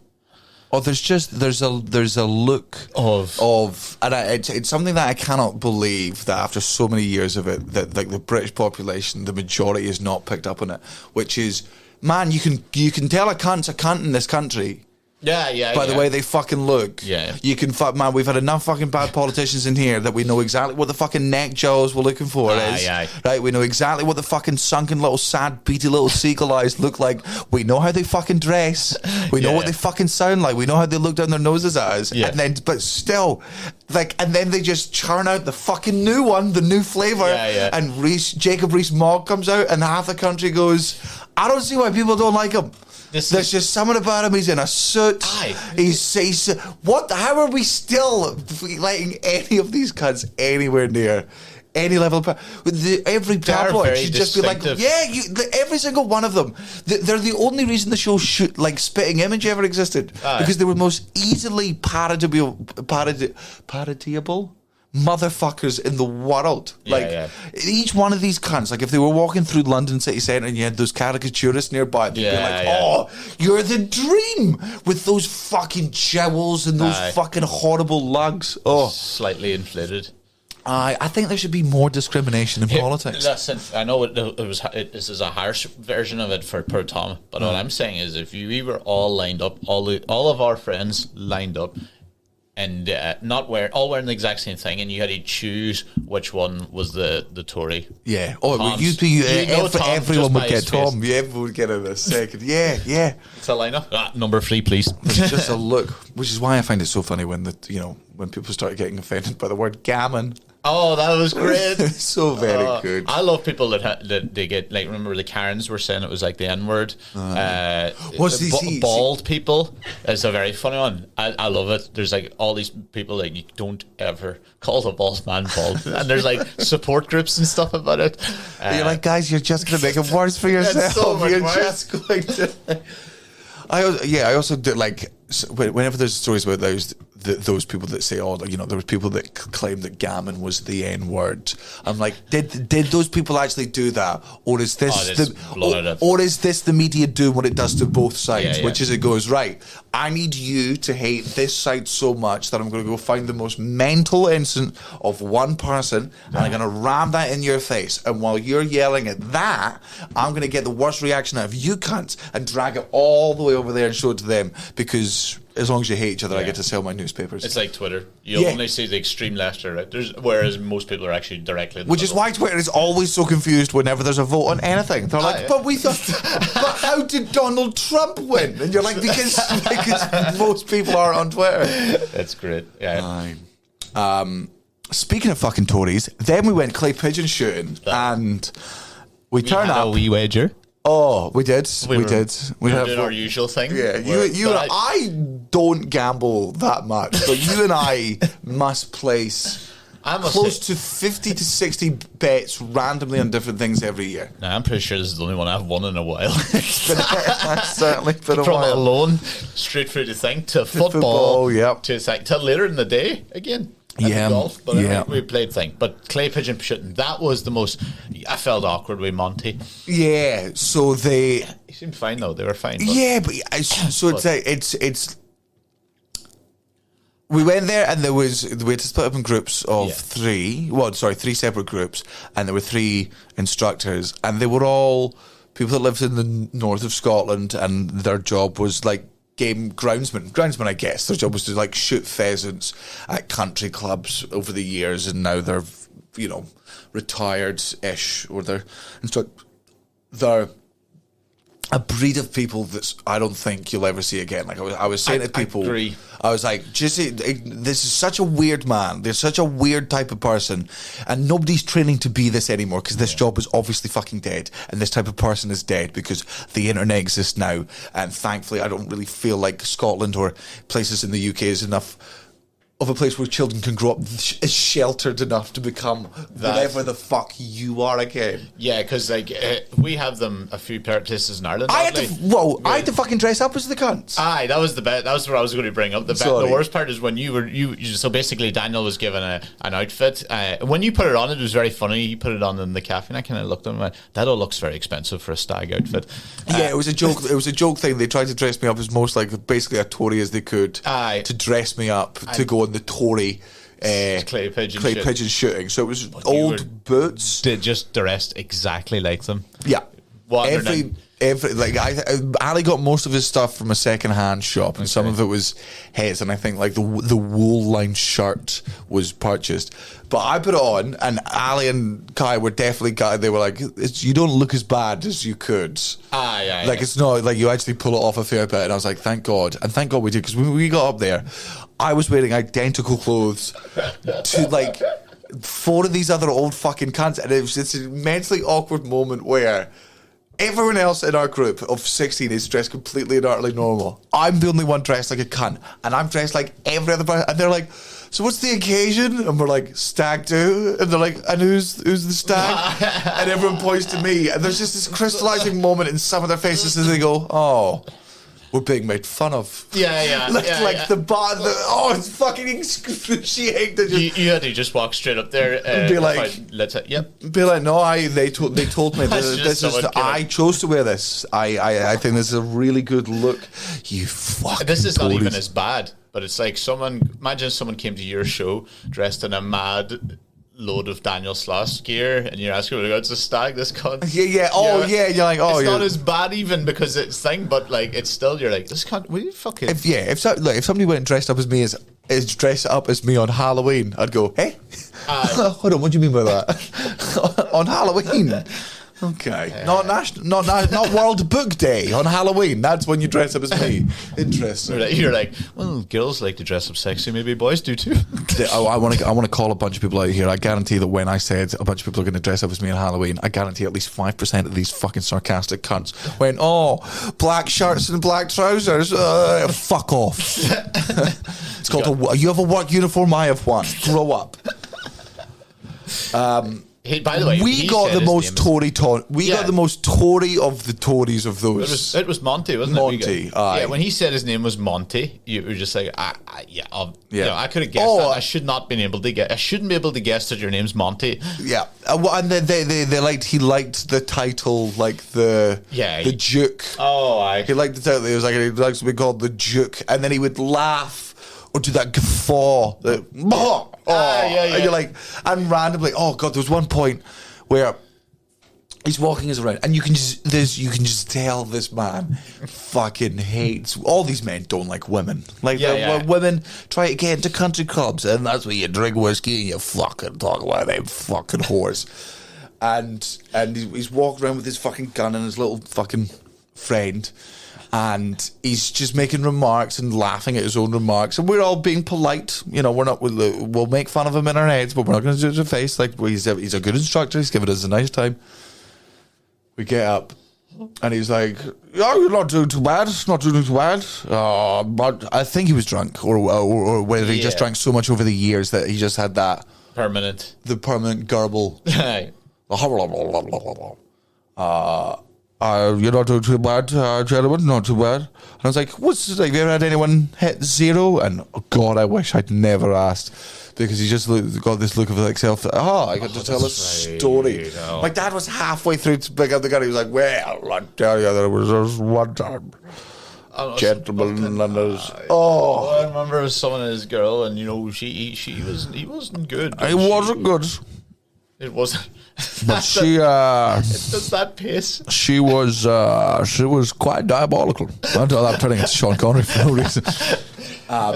S1: Oh, there's a look of and it's something that I cannot believe that after so many years of it, that like the British population, the majority has not picked up on it. Which is, man, you can tell a cunt's a cunt in this country.
S4: Yeah.
S1: By the way they fucking look.
S4: Yeah.
S1: You can man, we've had enough fucking bad politicians in here that we know exactly what the fucking neck jaws we're looking for is.
S4: Aye.
S1: Right? We know exactly what the fucking sunken little sad beady little seagull eyes look like. We know how they fucking dress. We know what they fucking sound like. We know how they look down their noses at us.
S4: Yeah.
S1: And then but still and then they just churn out the fucking new one, the new flavour.
S4: Yeah.
S1: And Jacob Rees-Mogg comes out and half the country goes, I don't see why people don't like him. There's just something about him. He's in a suit. He's what? How are we still letting any of these cunts anywhere near any level of power? Every tabloid should just be like, every single one of them. They're the only reason the show Spitting Image ever existed, because they were most easily parodable motherfuckers in the world. Each one of these cunts, like if they were walking through London city centre and you had those caricaturists nearby, they'd be like, oh, you're the dream with those fucking jowls and those fucking horrible lugs. Oh,
S4: slightly inflated.
S1: I think there should be more discrimination in politics.
S4: Listen, I know this is a harsh version of it for per Tom, but what I'm saying is if we were all lined up, all of our friends lined up, and all wearing the exact same thing, and you had to choose which one was the Tory.
S1: Yeah. Oh, everyone would get Tom. Yeah, everyone would get it in a second. Yeah.
S4: It's a lineup. Number 3, please.
S1: It's just a look, which is why I find it so funny when when people start getting offended by the word gammon.
S4: Oh, that was great.
S1: So very good.
S4: I love people that they get, like, remember the Karens were saying it was like the N-word. Bald people. It's a very funny one. I love it. There's like all these people like, you don't ever call the bald man bald. And there's like support groups and stuff about it.
S1: You're like, guys, you're just going to make it worse for yourself.
S4: So
S1: you're
S4: worse.
S1: just going to... I also do, like, whenever there's stories about those people that say, oh, you know, there were people that claim that gammon was the N word. I'm like, did those people actually do that, or is this or is this the media doing what it does to both sides? Which is, it goes, right, I need you to hate this side so much that I'm going to go find the most mental incident of one person, and I'm going to ram that in your face. And while you're yelling at that, I'm going to get the worst reaction out of you cunts and drag it all the way over there and show it to them, because as long as you hate each other, I get to sell my newspapers.
S4: It's like Twitter. You only see the extreme left or right. Whereas most people are actually directly in the
S1: Which
S4: middle.
S1: is why Twitter is always so confused whenever there's a vote on anything. They're like, but we thought, but how did Donald Trump win? And you're like, because most people are on Twitter.
S4: That's great. Yeah.
S1: Speaking of fucking Tories, then we went clay pigeon shooting, and we turned up.
S4: A wee wager.
S1: Oh, we did. We did.
S4: We did our usual thing.
S1: Yeah, you and I don't gamble that much, but you and I must place close to 50 to 60 bets randomly on different things every year.
S4: Nah, I'm pretty sure this is the only one I've won in a while.
S1: That's certainly been a
S4: From
S1: while.
S4: alone, straight through to thing, to football,
S1: yep.
S4: to thing, till later in the day again. Golf, but we played thing. But clay pigeon shooting, that was the most. I felt awkward with Monty.
S1: Yeah, so they.
S4: He seemed fine though. They were fine. But,
S1: it's. We went there, and we had to split up in groups of three. Well, sorry, 3 separate groups, and there were 3 instructors, and they were all people that lived in the north of Scotland, and their job was like game groundsmen, I guess. Their job was to like shoot pheasants at country clubs over the years, and now they're, you know, retired-ish, or they're a breed of people that I don't think you'll ever see again. Like I was saying to people, I was like, this is such a weird man. They're such a weird type of person, and nobody's training to be this anymore, because this job is obviously fucking dead, and this type of person is dead because the internet exists now. And thankfully, I don't really feel like Scotland or places in the UK is enough of a place where children can grow up is sheltered enough to become whatever the fuck you are again.
S4: Yeah, because like we have them a few places in Ireland.
S1: I had to fucking dress up as the cunts.
S4: Aye, that was the bet. That was what I was going to bring up. The worst part is when you so basically Daniel was given an outfit. When you put it on, it was very funny. He put it on in the cafe, and I kind of looked at him and went, that all looks very expensive for a stag outfit.
S1: Yeah, it was a joke. It was a joke thing. They tried to dress me up as most like basically a Tory as they could to dress me up to go on the Tory
S4: clay pigeon
S1: shooting. So it was old boots.
S4: They just dressed exactly like them.
S1: Yeah.
S4: Every
S1: like Ali got most of his stuff from a second-hand shop, and some of it was his, and I think like the wool-lined shirt was purchased. But I put it on, and Ali and Kai were definitely gutted. They were like, "You don't look as bad as you could." Like it's not like you actually pull it off a fair bit. And I was like, "Thank God," and thank God we did, because when we got up there, I was wearing identical clothes to like 4 of these other old fucking cunts, and it was this immensely awkward moment where everyone else in our group of 16 is dressed completely and utterly normal. I'm the only one dressed like a cunt, and I'm dressed like every other person. And they're like, "So what's the occasion?" And we're like, "Stag Do." And they're like, "And who's the stag?" And everyone points to me, and there's just this crystallizing moment in some of their faces as they go, "Oh, we're being made fun of." It's fucking excruciating.
S4: You had to just walk straight up there
S1: and be like, be like, "No, they told me this is I chose to wear this. I think this is a really good look." You fucking.
S4: This is not even as bad, but it's like imagine someone came to your show dressed in a mad load of Daniel Sloss gear, and you're asking, "It's a stag, this cunt."
S1: Yeah. You're like, "Oh,
S4: it's not as bad even because it's thing, but like it's still, you're like, this cunt. Will you fucking?
S1: If somebody went and dressed up as me is dressed up as me on Halloween, I'd go, "Hey, hold on, what do you mean by that?" On Halloween. Okay, not World Book Day on Halloween. That's when you dress up as me. Interesting.
S4: You're like, well, girls like to dress up sexy. Maybe boys do too.
S1: I want to call a bunch of people out here. I guarantee that when I said a bunch of people are going to dress up as me on Halloween, I guarantee at least 5% of these fucking sarcastic cunts went, "Oh, black shirts and black trousers. Fuck off." It's called you have a work uniform. I have one. Grow up.
S4: By the way,
S1: we got the most Tory We got the most Tory of the Tories of those.
S4: It was Monty, wasn't it?
S1: Monty,
S4: yeah. When he said his name was Monty, you were just like, You know, I could have guessed that. I should not been able to guess. I shouldn't be able to guess that your name's Monty.
S1: Yeah, and they liked. He liked the title, like the Duke.
S4: Oh,
S1: he liked the title. He was like, he likes to be called the Duke, and then he would laugh or do that guffaw. And you're like, and randomly, oh god, there was one point where he's walking us around, and you can just tell this man fucking hates. All these men don't like women. Like women try to get into country clubs, and that's where you drink whiskey and you fucking talk about them fucking whores. And he's walking around with his fucking gun and his little fucking friend. And he's just making remarks and laughing at his own remarks, and we're all being polite. You know, we'll make fun of him in our heads, but we're not going to do it to his face. Like, he's a good instructor. He's giving us a nice time. We get up, and he's like, "Oh, you're not doing too bad. Not doing too bad." But I think he was drunk, or whether he just drank so much over the years that he just had that
S4: permanent
S1: garble. You're not doing too bad, gentlemen, not too bad. And I was like, have you ever had anyone hit zero? And oh God, I wish I'd never asked, because he just got this look of like self. I got to tell a story. My dad was halfway through to pick up the gun. He was like, well, I tell you, there was just one time. Gentlemen, and
S4: I remember it was someone his girl, and you know, he wasn't good.
S1: He wasn't good.
S4: It wasn't.
S1: But she
S4: does that pace.
S1: She was quite diabolical. I'm turning it to Sean Connery for no reason.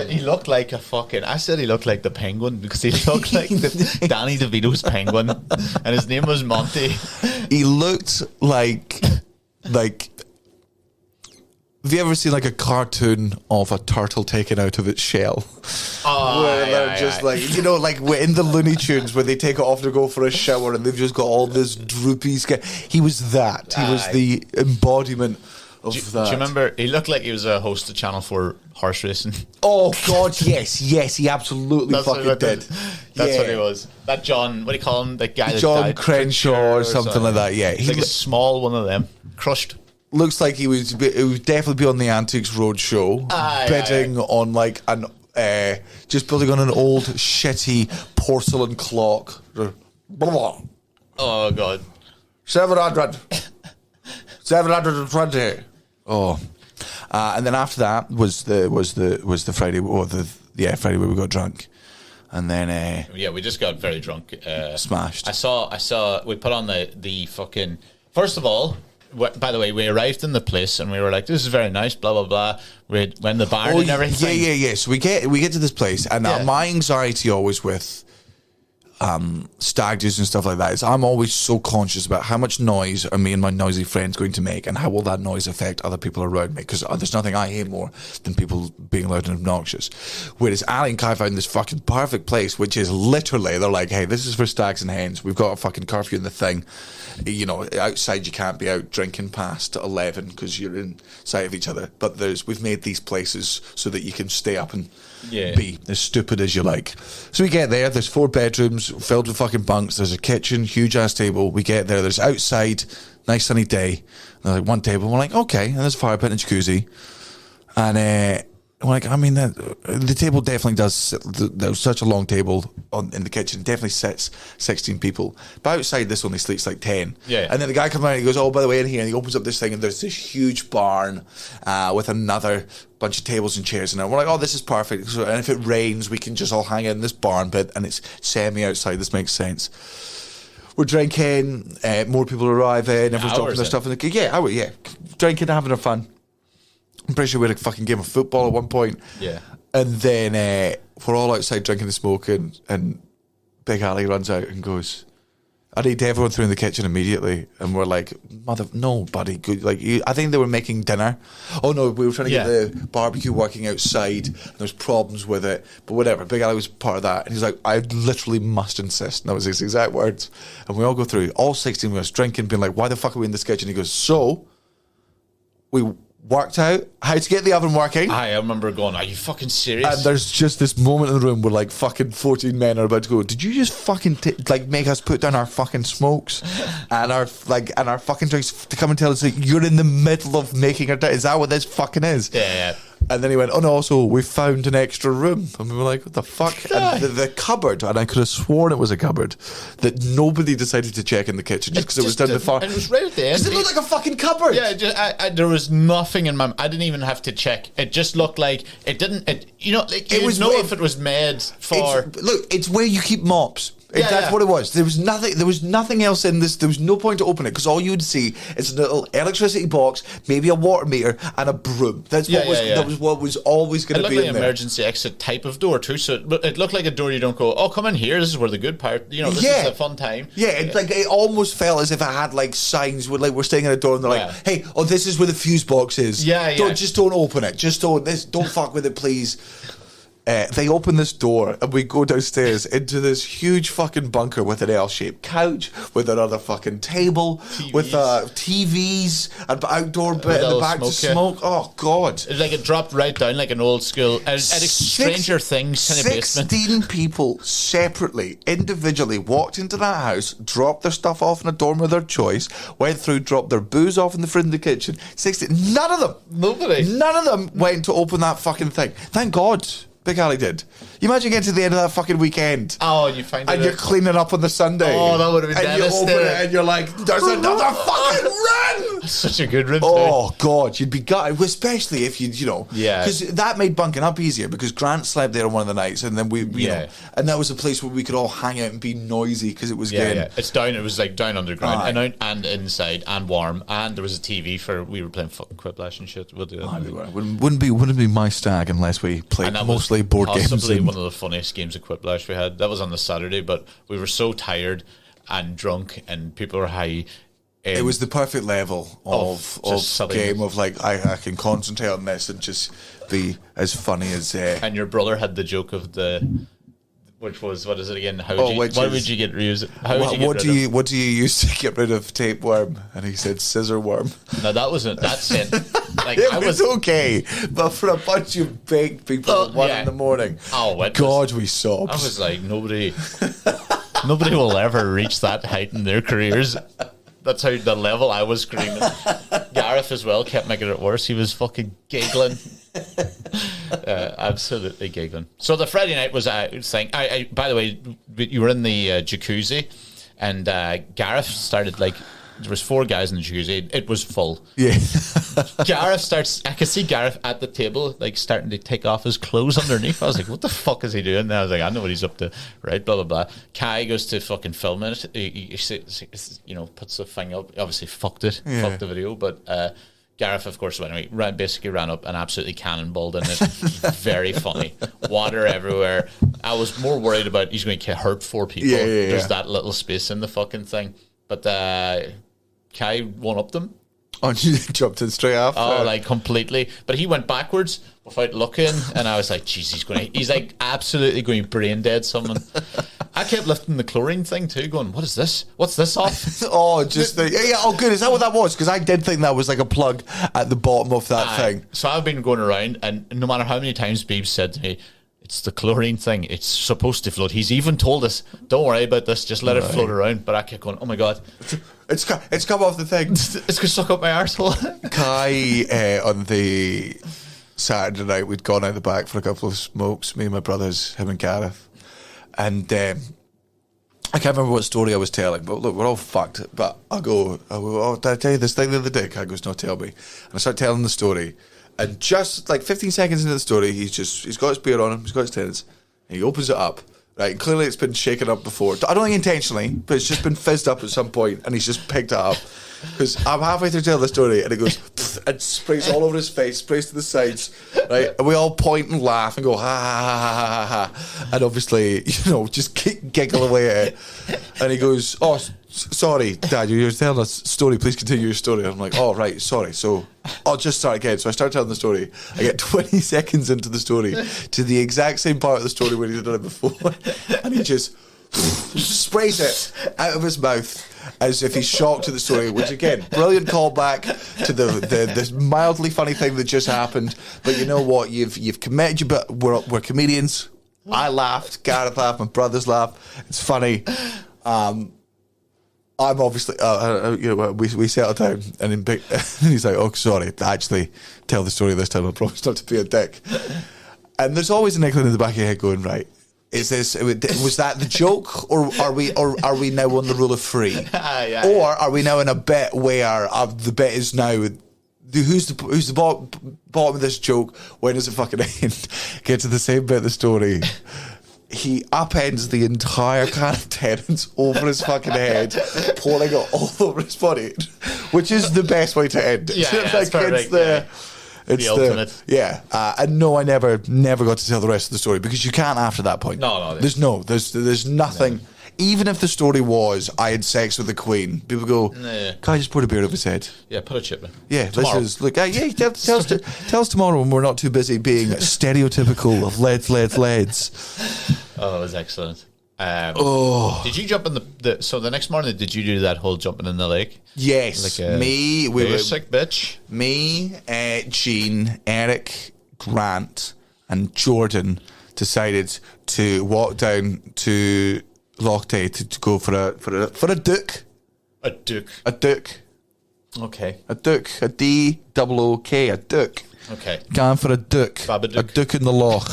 S4: He looked like a fucking. I said he looked like the Penguin because he looked like the Danny DeVito's Penguin, and his name was Monty.
S1: He looked like. Have you ever seen like a cartoon of a turtle taken out of its shell? Where they're just like, you know, like in the Looney Tunes where they take it off to go for a shower and they've just got all this droopy skin. He was that. He was the embodiment of that.
S4: Do you remember? He looked like he was a host of Channel 4 horse racing.
S1: Oh God, yes, he absolutely fucking did.
S4: That's what he was. That John, what do you call him? That guy,
S1: John Crenshaw or something like that. Yeah,
S4: he's like a small one of them, crushed.
S1: Looks like it would definitely be on the Antiques Roadshow, bidding on like just building on an old shitty porcelain clock.
S4: Oh God,
S1: 700, 720. Oh, and then after that was the Friday or Friday where we got drunk, and then
S4: we just got very drunk,
S1: smashed.
S4: I saw we put on the fucking first of all. By the way, we arrived in the place and we were like, "This is very nice." Blah blah blah. We went the bar and everything.
S1: Yeah. So we get to this place, and my anxiety always with stag do's and stuff like that is I'm always so conscious about how much noise are me and my noisy friends going to make, and how will that noise affect other people around me? Because there's nothing I hate more than people being loud and obnoxious. Whereas Ali and Kai found this fucking perfect place, which is literally they're like, "Hey, this is for stags and hens. We've got a fucking curfew in the thing." You know, outside you can't be out drinking past 11 because you're in sight of each other. But we've made these places so that you can stay up and be as stupid as you like. So we get there. There's 4 bedrooms filled with fucking bunks. There's a kitchen, huge ass table. We get there. There's outside, nice sunny day. There's like one table. We're like, okay. And there's a fire pit and a jacuzzi. And like, I mean, the table definitely does. There's such a long table in the kitchen. It definitely sits 16 people. But outside, this only sleeps like 10.
S4: Yeah.
S1: And then the guy comes out and he goes, "Oh, by the way, in here," and he opens up this thing, and there's this huge barn with another bunch of tables and chairs in it. We're like, "Oh, this is perfect." So, and if it rains, we can just all hang out in this barn bit, and it's semi outside. This makes sense. We're drinking. More people arrive in. Everyone's dropping their stuff in the drinking, having our fun. I'm pretty sure we had a fucking game of football at one point.
S4: Yeah.
S1: And then we're all outside drinking and smoking, and Big Ali runs out and goes, "I need everyone through in the kitchen immediately." And we're like, "No, buddy. Good. Like, I think they were making dinner. Oh, no, we were trying to get the barbecue working outside. And there was problems with it. But whatever. Big Ali was part of that. And he's like, "I literally must insist." And that was his exact words. And we all go through, all 16 of us drinking, being like, "Why the fuck are we in this kitchen?" He goes, "So, worked out how to get the oven working.
S4: I remember going, are you fucking serious?
S1: And there's just this moment in the room where like fucking 14 men are about to go, did you just fucking like make us put down our fucking smokes and our fucking drinks to come and tell us that you're in the middle of making our is that what this fucking is?
S4: Yeah.
S1: And then he went, oh no, also we found an extra room. And we were like, what the fuck? And the cupboard, and I could have sworn it was a cupboard that nobody decided to check in the kitchen just because it was down the far.
S4: And it was right at the end.
S1: Does it look like a fucking cupboard?
S4: Yeah, there was nothing in my. I didn't even have to check. It just looked like it didn't. If it was made for.
S1: It's where you keep mops. That's what it was. There was nothing else in this. There was no point to open it because all you would see is a little electricity box, maybe a water meter, and a broom. That was what was always going to be
S4: like
S1: in
S4: an
S1: there.
S4: Emergency exit type of door too. So it looked like a door you don't go, oh, come in here. This is where the good part. This is a fun time.
S1: Yeah, it almost felt as if it had like signs with like we're staying at a door and they're like, hey, this is where the fuse box is. Don't open it. Don't fuck with it, please. They open this door and we go downstairs into this huge fucking bunker with an L-shaped couch, with another fucking table, with TVs, an outdoor bit in the back to smoke. Oh, God.
S4: It dropped right down like an old school, at a Stranger Things kind of basement.
S1: 16 people separately, individually walked into that house, dropped their stuff off in a dorm of their choice, went through, dropped their booze off in the front of the kitchen. 16, none of them went to open that fucking thing. Thank God. Big Ali did. You imagine getting to the end of that fucking weekend.
S4: Oh, and you find it.
S1: And you're cleaning up on the Sunday.
S4: Oh, that would have been devastating.
S1: And you open it and you're like, there's another fucking run!
S4: Such a good run.
S1: Oh, God. You'd be gutted, especially if
S4: Yeah.
S1: Because that made bunking up easier because Grant slept there on one of the nights and then you know, and that was a place where we could all hang out and be noisy because it was good.
S4: Yeah. It was like down underground and inside and warm, and there was a TV we were playing fucking Quiplash and shit. We'll do that.
S1: Wouldn't be my stag unless we played mostly board games.
S4: Possibly one of the funniest games of Quiplash we had. That was on the Saturday, but we were so tired and drunk and people were high.
S1: It was the perfect level of game of like I can concentrate on this and just be as funny as.
S4: And your brother had the joke of which was, what is it again? What would you get rid of?
S1: What do you use to get rid of tapeworm? And he said scissor worm.
S4: No, that wasn't. That's it. Like
S1: it was okay, but for a bunch of baked people at 1 in the morning.
S4: Oh,
S1: God, we sobbed.
S4: I was like, nobody will ever reach that height in their careers. That's how the level I was screaming. Gareth as well kept making it worse. He was fucking giggling. Absolutely giggling. So the Friday night was a thing. I by the way, you were in the jacuzzi, and Gareth started like. There was 4 guys in the jacuzzi. It was full.
S1: Yeah.
S4: I could see Gareth at the table, like starting to take off his clothes underneath. I was like, what the fuck is he doing? And I was like, I know what he's up to. Right, blah, blah, blah. Kai goes to fucking film it. He puts the thing up. Obviously fucked it. Yeah. Fucked the video. But Gareth, of course, basically ran up and absolutely cannonballed in it. Very funny. Water everywhere. I was more worried about he's going to hurt 4 people.
S1: Yeah.
S4: There's that little space in the fucking thing. But Kai one-upped them.
S1: Oh, you jumped in straight after.
S4: Oh, like completely. But he went backwards without looking, and I was like, "Jeez, he's like absolutely going brain dead." Someone. I kept lifting the chlorine thing too, going, "What is this? What's this off?"
S1: Oh, just good. Is that what that was? Because I did think that was like a plug at the bottom of that thing.
S4: So I've been going around, and no matter how many times Beebs said to me, it's the chlorine thing. It's supposed to float. He's even told us, don't worry about this. Just let it float around. But I kept going, oh my God.
S1: It's come off the thing.
S4: It's going to suck up my arsehole.
S1: Kai, on the Saturday night, we'd gone out the back for a couple of smokes, me and my brothers, him and Gareth. And I can't remember what story I was telling, but look, we're all fucked. But I go, did I tell you this thing the other day? Kai goes, no, tell me. And I start telling the story. And just like 15 seconds into the story, he's got his beer on him, he's got his tins, and he opens it up. Right, and clearly it's been shaken up before. I don't think intentionally, but it's just been fizzed up at some point, and he's just picked it up. Because I'm halfway through telling the story, and it goes and sprays all over his face, sprays to the sides, right? And we all point and laugh and go ha ha ha ha ha ha, and obviously just giggle away at it. And he goes, "Oh, sorry, Dad, you're telling us a story. Please continue your story." I'm like, "Oh, right, sorry." So I'll just start again. So I start telling the story. I get 20 seconds into the story to the exact same part of the story where he'd done it before, and he just sprays it out of his mouth. as if he's shocked at the story, which again, brilliant callback to the mildly funny thing that just happened. But you know what? You've committed you, but we're comedians. I laughed, Gareth laughed, my brothers laughed. It's funny. I'm obviously, we settle down, and he's like, "Oh, sorry, actually, tell the story this time. I promise not to be a dick." And there's always an inkling in the back of your head going, right, was that the joke, or are we now on the rule of three, or are we now in a bit where the bit is now who's the bottom of this joke? When does it fucking end? Get to the same bit of the story. He upends the entire can of Tennent's over his fucking head, pouring it all over his body, which is the best way to end it.
S4: That's perfect.
S1: It's
S4: the ultimate.
S1: And no, I never got to tell the rest of the story because you can't after that point. There's nothing. Even if the story was I had sex with the Queen, people go, "Can I just put a beard over his head?"
S3: Yeah, put a chip in.
S1: Yeah, tomorrow. This is look. Tell us tomorrow when we're not too busy being stereotypical of leads.
S4: Oh, it was excellent. Did you jump in so the next morning, did you do that whole jumping in the lake?
S1: Yes,
S4: like
S1: me,
S4: sick bitch.
S1: Me, Gene, Eric, Grant, and Jordan decided to walk down to Lochte to go for a duck.
S4: A duck.
S1: A duck.
S4: Okay.
S1: A duck. A D-O-O-K. A duck.
S4: Okay.
S1: Going for a duck.
S4: Babadook.
S1: A duck in the loch.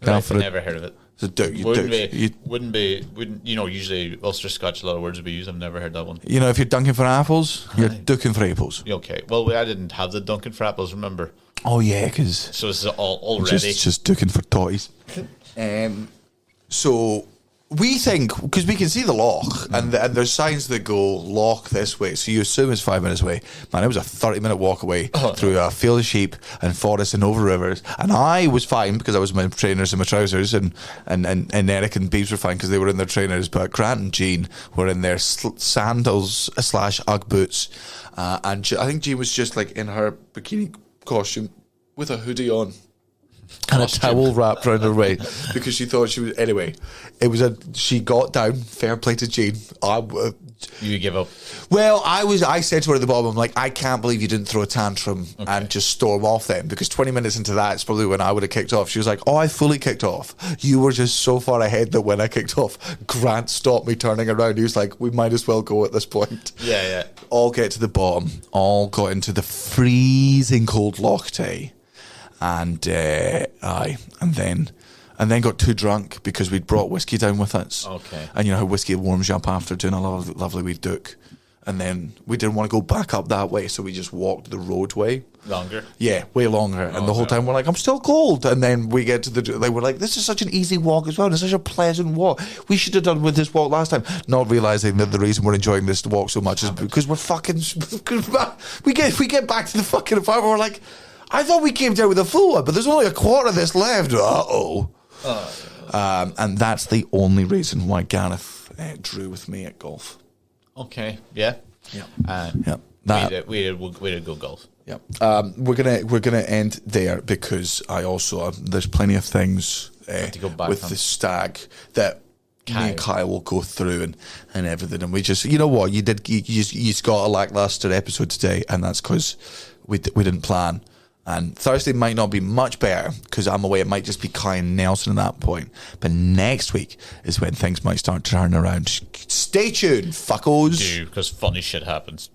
S4: I've never heard of it.
S1: It's a duck.
S4: Wouldn't usually Ulster Scotch, a lot of words would be used. I've never heard that one.
S1: You know, if you're dunking for apples, you're ducking for apples.
S4: Okay. Well, I didn't have the dunking for apples, remember?
S1: Oh, yeah, because...
S4: So this is already...
S1: Just ducking for toys. So... We think, because we can see the loch, and there's signs that go loch this way, so you assume it's 5 minutes away. Man, it was a 30-minute walk away through a field of sheep and forest and over rivers, and I was fine because I was in my trainers and my trousers, and Eric and Beebs were fine because they were in their trainers, but Grant and Jean were in their sandals / Ugg boots, and I think Jean was just like in her bikini costume with a hoodie on. And a towel wrapped around her waist because she thought she was. Anyway, she got down. Fair play to Jean.
S4: You give up.
S1: Well, I said to her at the bottom, I'm like, I can't believe you didn't throw a tantrum and just storm off then, because 20 minutes into that, it's probably when I would have kicked off. She was like, "Oh, I fully kicked off. You were just so far ahead that when I kicked off, Grant stopped me turning around. He was like, we might as well go at this point."
S4: Yeah.
S1: All get to the bottom. All got into the freezing cold Lochte. And then got too drunk because we'd brought whiskey down with us.
S4: Okay.
S1: And you know how whiskey warms you up after doing a lovely wee duck. And then we didn't want to go back up that way, so we just walked the roadway.
S4: Longer?
S1: Yeah, way longer. And the whole time we're like, "I'm still cold." And then we get to they were like, "This is such an easy walk as well. It's such a pleasant walk. We should have done with this walk last time." Not realising that the reason we're enjoying this walk so much is because we're fucking... we get back to the fucking apartment, we're like... I thought we came down with a full one, but there's only a quarter of this left. And that's the only reason why Gareth drew with me at golf.
S4: Okay. Yeah. We did go golf.
S1: Yeah. We're gonna end there because I also there's plenty of things
S4: to go back
S1: with
S4: on.
S1: the stag that me and Kyle will go through and everything, and we just, you know what, you just got a lackluster episode today, and that's because we didn't plan. And Thursday might not be much better because I'm away. It might just be Kai and Nelson at that point. But next week is when things might start turning around. Stay tuned, fuckos.
S4: Because funny shit happens.